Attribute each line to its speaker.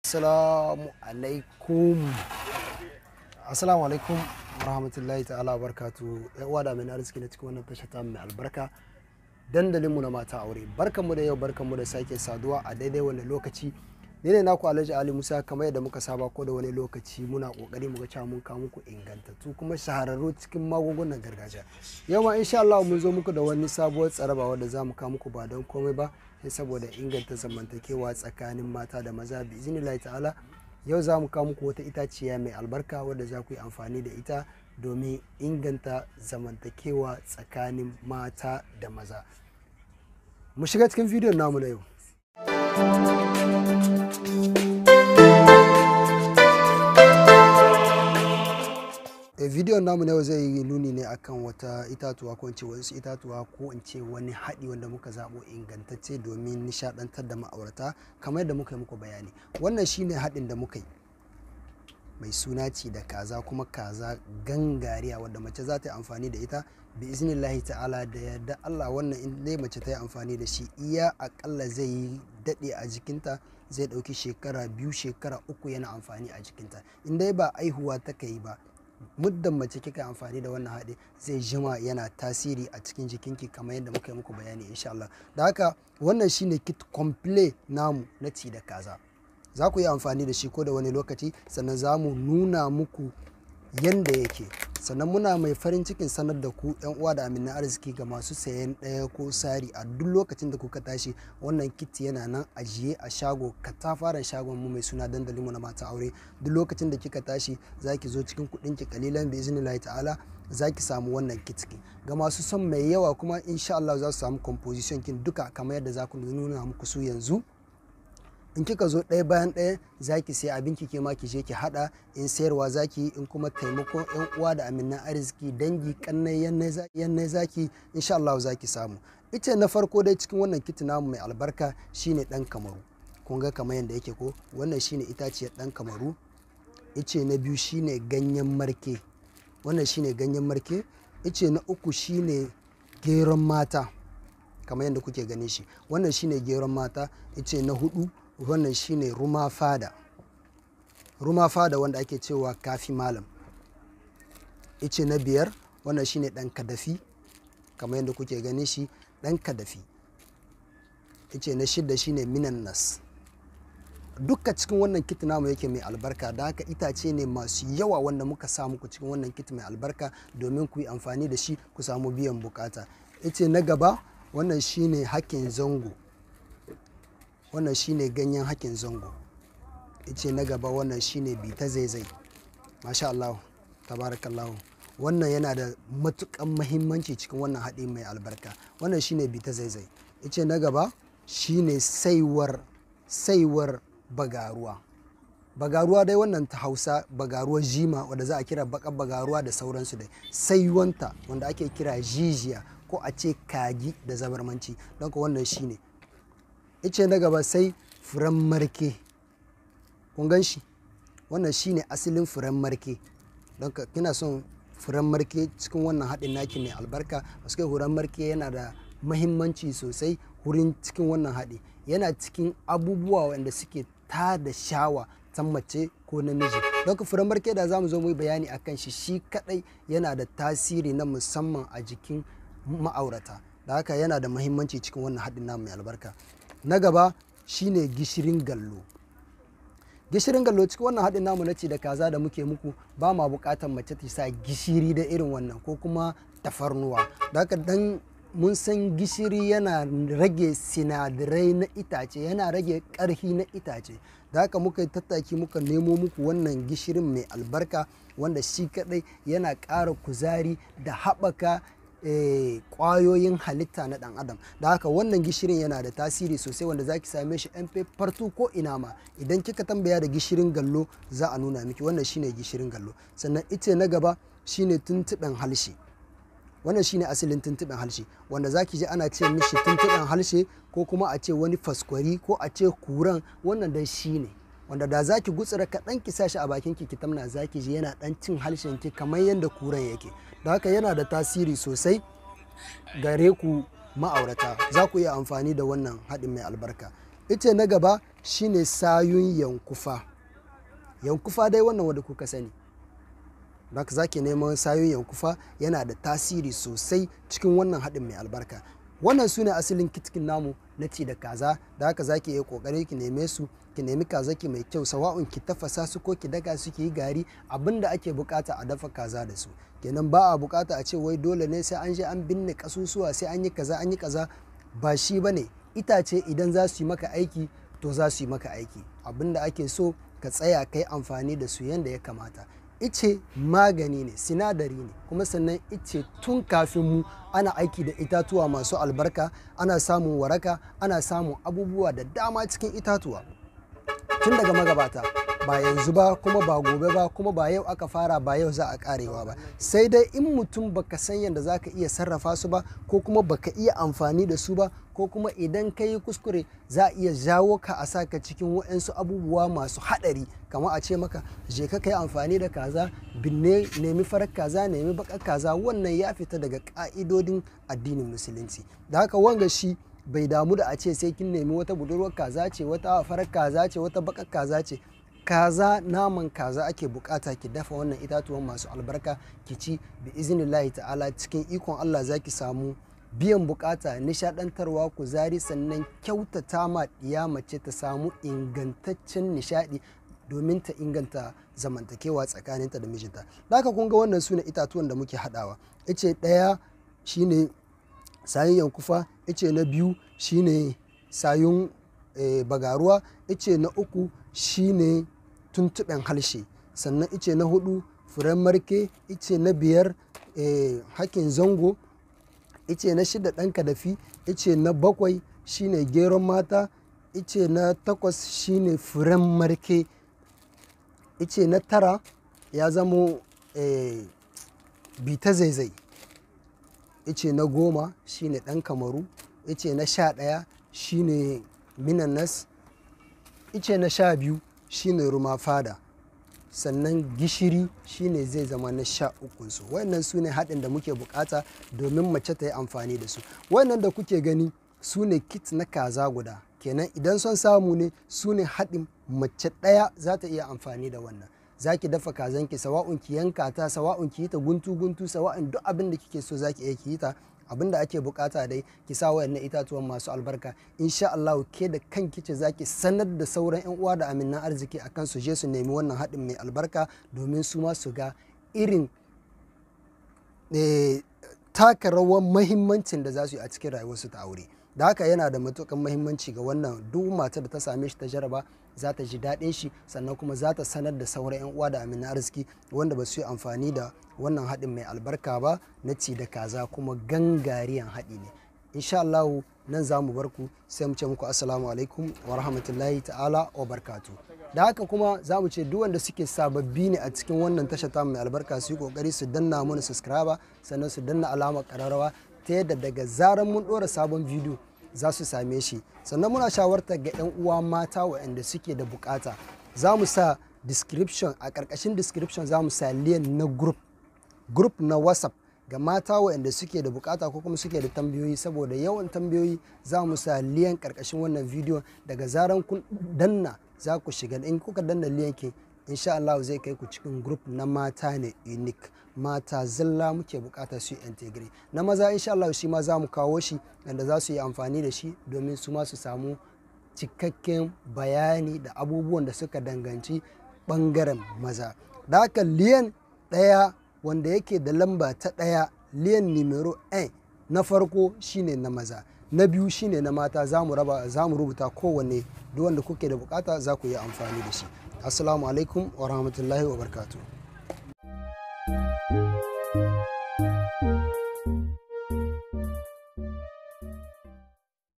Speaker 1: Assalamu alaikum rahmatullahi ta'ala barkatu. Yan uwa da mai arziki na cikin wannan tasha ta mai albarka, dandalin mu na mata aure. Barkanmu da yau, barkanmu da sake saduwa a daidai wannan lokaci. Ni ne naku Alhaji Ali Musa, kamar yadda muka saba ko da wani lokaci muna kokari mu ga cewa mun kawo muku ingantattu kuma shahararru cikin magungunan gargajiya. Yau ma insha Allah mun zo muku da wani sabuwar tsaraba wanda zamu kawo muku ba don komai ba sai saboda inganta zamantakewa tsakanin mata da maza bi iznillahi ta'ala. Yau za mu kawo muku wata itaciya mai albarka wadda za ku yi amfani da ita domin inganta zamantakewa tsakanin mata da maza. Mu shiga cikin bidiyon namu na yau. Bidiyon namu na yau zai yi nuni ne akan wata itatuwa ko in ce wasu itatuwa ko in ce wani haɗi wanda muka zaɓo ingantacce domin nishaɗantar da ma'aurata kamar yadda muka yi muku bayani. Wannan shine haɗin da muka yi mai suna cidakaza, kuma kaza gangariya wadda mace za ta yi amfani da ita bi iznillahi ta'ala da yadda Allah. Wannan in dai mace ta yi amfani da shi iya akalla zai yi daɗe a jikinta, zai ɗauki shekara 2 shekara 3 yana amfani a jikinta. In dai ba aihuwa ta yi ba, muddin mace kika amfani da wannan haɗe zai jima yana tasiri a cikin jikinki kamar yadda muka yi muku bayani insha Allah. Da haka wannan shine kit complete namu na cidakaza. Za ku yi amfani da shi ko da wani lokaci, sannan za mu nuna muku yanda yake. Sannan muna mai farin cikin sanar da ku yan uwa da aminan arziki ga masu sayan ɗaya ko sari a duk lokacin da kuka tashi, wannan kit yana nan ajiye a shago, katafaren shagon mu mai suna dandalin mu na mata aure. Duk lokacin da kika tashi zaki zo cikin kuɗin ki kalilan bi iznillahi ta'ala zaki samu wannan kit ki. Ga masu son mai yawa kuma insha Allah za su samu composition kin duka kamar yadda za ku nuna muku su yanzu. In kika zo ɗaya bayan ɗaya zaki sai abinki ke ma ki je ki hada, in sayarwa zaki, in kuma taimakon yan uwa da aminan arziki dangi kannai yannai zaki, insha Allah zaki samu. Ita na farko dai cikin wannan kit namu mai albarka shine dan kamaru. Kun ga kamar yanda yake ko, wannan shine itaciyar dan kamaru. Ice na biyu shine ganyen marke, wannan shine ganyen marke. Ice na uku shine geron mata kamar yadda kuke ganin shi, wannan shine geron mata. Ice na hudu wannan shine ruma fada wanda ake cewa kafi malam. Ice na biyar wannan shine dan kadafi kamar yadda kuke ganin shi, dan kadafi. Ice na shida shine minannas. Dukka cikin wannan kit namu yake mai albarka, da haka itace ne masu yawa wanda muka sa muku cikin wannan kit mai albarka domin ku yi amfani da shi ku samu biyan bukata. Ice na gaba wannan shine hakin zango, wannan shine ganyen hakin zango. Ice na gaba wannan shine bita zaizai. Masha Allah tabarakallahu, wannan yana da matukan muhimmanci cikin wannan haɗi mai albarka. Wannan shine bita zaizai. Ice na gaba shine saiwar bagaruwa dai wannan ta Hausa bagaruwar jima wanda za a kira bakar bagaruwa da sauransu dai. Saiwanta wanda ake kira jijiya ko a ce kagi da zabarmanci, don ka wannan shine. Ice na gaba sai furen marke, kun gan shi, wannan shine asalin furen marke. Don ka kina son furen marke cikin wannan haɗin naki mai albarka, wasu furen marke yana da mahimmanci sosai wurin cikin wannan haɗi. Yana cikin abubuwa wanda suke tada shawa ta mace ko namiji. Don ka furen marke da za mu zo mu yi bayani akan shi, shi kadai yana da tasiri na musamman a jikin ma'aurata, da haka yana da mahimmanci cikin wannan haɗin namu mai albarka. Na gaba shine gishirin gallo. Gishirin gallo cikin wannan haɗin namu na cidakaza da muke muku ba ma buƙatar mace ta sa gishiri da irin wannan ko kuma tafarnuwa. Da haka dan mun san gishiri yana rage sinadarai na itace, yana rage ƙarfi na itace. Da haka muka yi tattaki muka nemo muku wannan gishirin mai albarka wanda shi kaɗai yana ƙara kuzari da haɓaka kwayoyin halitta na dan adam. Da haka wannan gishirin yana da tasiri sosai wanda zaki same shi MP partu ko ina ma. Idan kika tambaya da gishirin gallo za a nuna miki. Wannan shine gishirin gallo. Sannan ice na gaba shine tuntuɓen halshe. Wannan shine asalin tuntuɓen halshe wanda zaki ji ana ce mishi tuntuɓen halshe ko kuma a ce wani faskwari ko a ce kuran. Wannan dai shine wanda da zaki gutsura kaɗan ki sa shi a bakin ki tamna zaki ji yana ɗan cin halshen ki kamar yadda kuran yake. Da haka yana da tasiri sosai gare ku ma'aurata, za ku iya amfani da wannan haɗin mai albarka. ice na gaba shine sayun yankufa. Yankufa dai wannan wanda kuka sani, da haka zaki neman sayun yankufa, yana da tasiri sosai cikin wannan haɗin mai albarka. Wannan su ne asalin kitkin namu na ci da kaza, da haka zaki iya kokari ki neme su, ki nemi kaza ki mai kyau, sawa'un ki tafasa su ko ki daka su ki yi gari. Abinda ake bukata a dafa kaza da su kenan, ba a bukata a ce wai dole ne sai an je an binne kasusuwa, sai an yi kaza an yi kaza, ba shi bane. Itace idan za su yi maka aiki to za su yi maka aiki. Abinda ake so ka tsaya kai amfani da su yanda ya kamata. Ice magani ne, sinadari ne, kuma sannan ice tun kafin mu ana aiki da itatuwa masu albarka, ana samun waraka, ana samun abubuwa da dama cikin itatuwa tun daga magabata. Ba yanzu ba, kuma ba gobe ba, kuma ba yau aka fara, ba yau za a karewa ba. Sai dai in mutum baka san yadda za ka iya sarrafa su ba, ko kuma baka iya amfani da su ba, ko kuma idan ka yi kuskure za a iya jawo ka a saka cikin waɗansu abubuwa masu haɗari, kamar a ce maka je ka yi amfani da kaza, binne, nemi farar kaza, nemi bakar kaza. Wannan ya fita daga ƙa'idodin addinin musulunci. Da haka wanga shi bai damu da a ce sai kin nemi wata budurwar kaza ce, wata farar kaza ce, wata bakar kaza ce. Kaza, naman kaza ake bukata ki dafa wannan itatuwan masu albarka ki ci bi iznillahi ta'ala. Cikin ikon Allah zaki samu biyan bukata, nishadantarwa, kuzari, sannan kyautata ma ɗiya mace ta samu ingantaccen nishadi domin ta inganta zamantakewa tsakaninta da mijinta. Da haka kun ga wannan sune itatuwan da muke hadawa. Ice ɗaya shine sayun yankufa, ice na biyu shine sayun bagaruwa, ice na uku shine tuntuɓen halshe, sannan ice na hudu furen marke, ice na biyar hakin zango, ice na shida ɗan kadafi, ice na bakwai shine geron mata, ice na takwas shine furen marke, ice na tara ya zamo bita zaizai, ice na goma shine ɗan kamaru, ice na 11 shine minanas, ice na 12 shine ruma fada, sannan gishiri shine zai zama na 13 su. Wannan su ne haɗin da muke bukata domin mace ta yi amfani da su. Wannan da kuke gani su ne kit na kaza guda, kenan idan son samu ne su ne haɗin mace ɗaya za ta iya amfani da wannan. Za ki dafa kazanki, sawa'un ki yanka ta, sawa'un ki yi ta guntu-guntu, sawa'un duk abin da kike so za ki iya ki yi ta. Abin da ake bukata dai ki sa wayannan itatuwan masu albarka. Insha Allah ke da kanki ce zaki sanar da sauran yan uwa da aminan arziki akan su je su nemi wannan haɗin mai albarka domin su ma su ga irin taka rawar mahimmancin da za su yi a cikin rayuwarsu ta aure. Da haka yana da matukan mahimmanci ga wannan duk matar da ta same shi ta jaraba za ta ji daɗin shi, sannan kuma za ta sanar da sauran 'yan uwa da aminan arziki wanda ba su yi amfani da wannan haɗin mai albarka ba na ci da kaza, kuma gangariyan haɗi ne. Insha Allah nan za mu bar ku, sai mu ce muku assalamu alaikum wa rahmatullahi ta'ala wa barkatu. Da haka kuma za mu ce duk wanda suke sababbi ne a cikin wannan tasha ta mai albarka su yi kokari su danna mana subscribe, sannan su danna alamar kararrawa ta yadda daga zaran mun ɗora sabon bidiyo za su same shi. Sannan muna shawartar ga 'yan uwa mata waɗanda suke da bukata, za mu sa description, a ƙarƙashin description za mu sa link na group na WhatsApp ga mata waɗanda suke da bukata ko kuma suke da tambayoyi. Saboda yawan tambayoyi za mu sa link ƙarƙashin wannan bidiyo, daga zaran kun danna za ku shiga. In kuka danna linkin insha Allah zai kai ku cikin group na mata ne unique, mata zalla muke bukata su integrate. Na maza insha Allah shi ma za mu kawo shi yanda za su yi amfani da shi domin su ma su samu cikakken bayani da abubuwan da suka danganci bangaren maza. Da haka liyan ɗaya wanda yake da lamba ta ɗaya, liyan numero 1 na farko shine na maza, na biyu shine na mata. za mu rubuta kowanne, duk wanda kuke da bukata za ku yi amfani da shi. Assalamu alaikum wa rahmatullahi wa barakatuh.